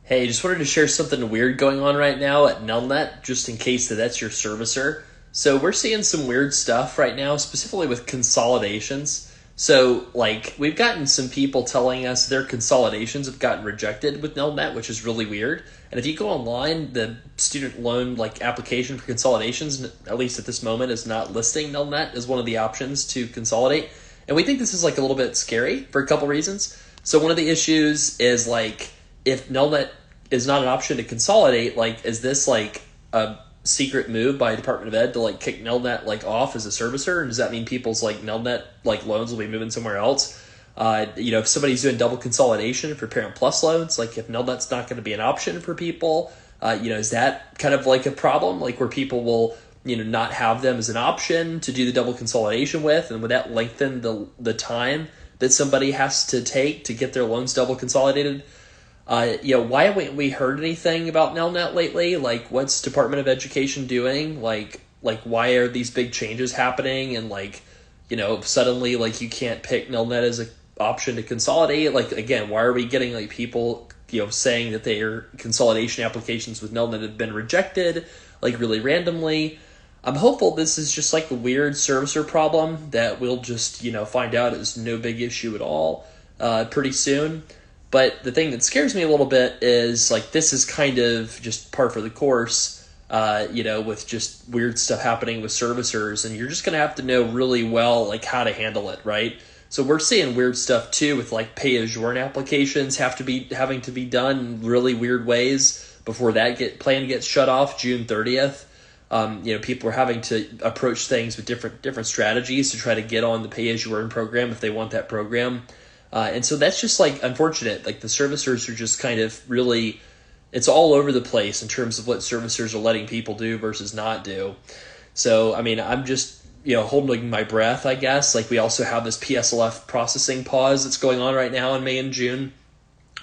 Hey, just wanted to share something weird going on right now at Nelnet, just in case that's your servicer. So we're seeing some weird stuff right now, specifically with consolidations. So, we've gotten some people telling us their consolidations have gotten rejected with Nelnet, which is really weird. And if you go online, the student loan application for consolidations, at least at this moment, is not listing Nelnet as one of the options to consolidate. And we think this is a little bit scary for a couple reasons. So one of the issues is if Nelnet is not an option to consolidate, is this a secret move by Department of Ed to kick Nelnet off as a servicer? And does that mean people's Nelnet loans will be moving somewhere else? If somebody's doing double consolidation for Parent Plus loans, if Nelnet's not going to be an option for people, is that kind of a problem? Where people will not have them as an option to do the double consolidation with, and would that lengthen the time that somebody has to take to get their loans double consolidated? Why haven't we heard anything about Nelnet lately? What's Department of Education doing? Why are these big changes happening? And suddenly you can't pick Nelnet as an option to consolidate. Again, why are we getting people saying that their consolidation applications with Nelnet have been rejected really randomly? I'm hopeful this is just a weird servicer problem that we'll just find out is no big issue at all pretty soon. But the thing that scares me a little bit is this is kind of just par for the course, with just weird stuff happening with servicers, and you're just going to have to know really well how to handle it, right? So we're seeing weird stuff too with pay-as-you-earn applications having to be done in really weird ways before that plan gets shut off June 30th. People are having to approach things with different strategies to try to get on the pay-as-you-earn program if they want that program. And so that's just unfortunate. The servicers are just kind of really, it's all over the place in terms of what servicers are letting people do versus not do. So, I'm just, holding my breath, I guess. We also have this PSLF processing pause that's going on right now in May and June.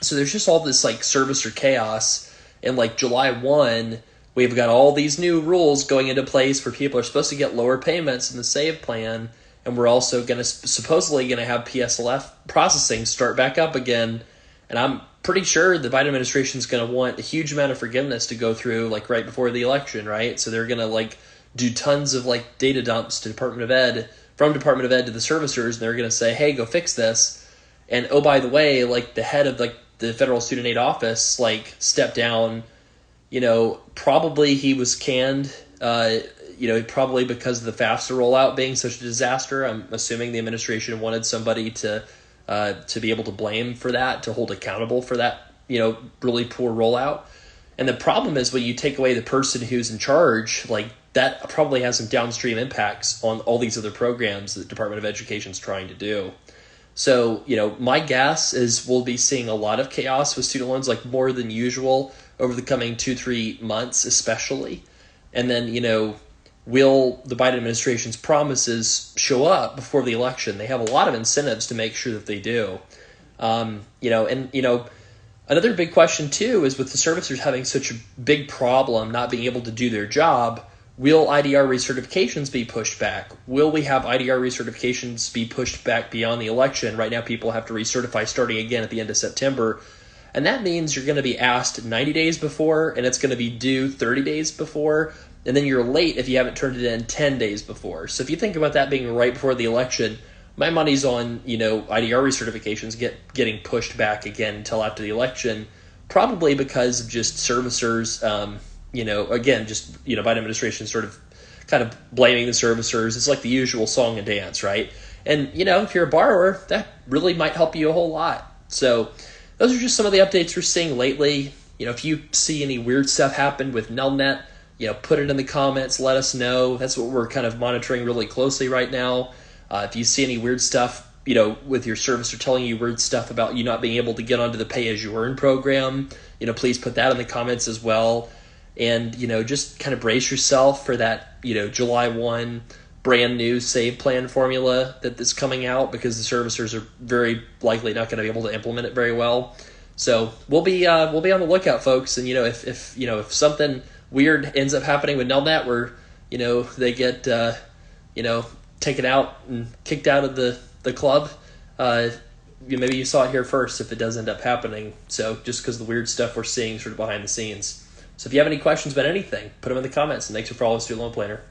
So there's just all this servicer chaos. And July 1, we've got all these new rules going into place where people are supposed to get lower payments in the SAVE plan. And we're also supposedly going to have PSLF processing start back up again. And I'm pretty sure the Biden administration is going to want a huge amount of forgiveness to go through right before the election, right? So they're going to do tons of data dumps to Department of Ed, from Department of Ed to the servicers, and they're going to say, hey, go fix this. And oh, by the way, the head of the Federal Student Aid Office stepped down. Probably he was canned. Probably because of the FAFSA rollout being such a disaster. I'm assuming the administration wanted somebody to be able to blame for that, to hold accountable for that, really poor rollout. And the problem is when you take away the person who's in charge, that probably has some downstream impacts on all these other programs that the Department of Education is trying to do. So, my guess is we'll be seeing a lot of chaos with student loans, more than usual over the coming 2-3 months, especially. And then, will the Biden administration's promises show up before the election? They have a lot of incentives to make sure that they do. Another big question too is with the servicers having such a big problem not being able to do their job, will IDR recertifications be pushed back? Will we have IDR recertifications be pushed back beyond the election? Right now people have to recertify starting again at the end of September. And that means you're going to be asked 90 days before, and it's going to be due 30 days before. And then you're late if you haven't turned it in 10 days before. So if you think about that being right before the election, my money's on, IDR recertifications getting pushed back again until after the election, probably because of just servicers, Biden administration sort of kind of blaming the servicers. It's the usual song and dance, right? And, if you're a borrower, that really might help you a whole lot. So those are just some of the updates we're seeing lately. If you see any weird stuff happen with Nelnet, put it in the comments, let us know. That's what we're kind of monitoring really closely right now. If you see any weird stuff, with your servicer telling you weird stuff about you not being able to get onto the pay-as-you-earn program, please put that in the comments as well. And, just kind of brace yourself for that, July 1 brand new SAVE plan formula that's coming out, because the servicers are very likely not going to be able to implement it very well. So we'll be on the lookout, folks. And, if something weird ends up happening with Nelnet where, they get, taken out and kicked out of the club, maybe you saw it here first if it does end up happening. So just because of the weird stuff we're seeing sort of behind the scenes. So if you have any questions about anything, put them in the comments. And thanks for following Student Loan Planner.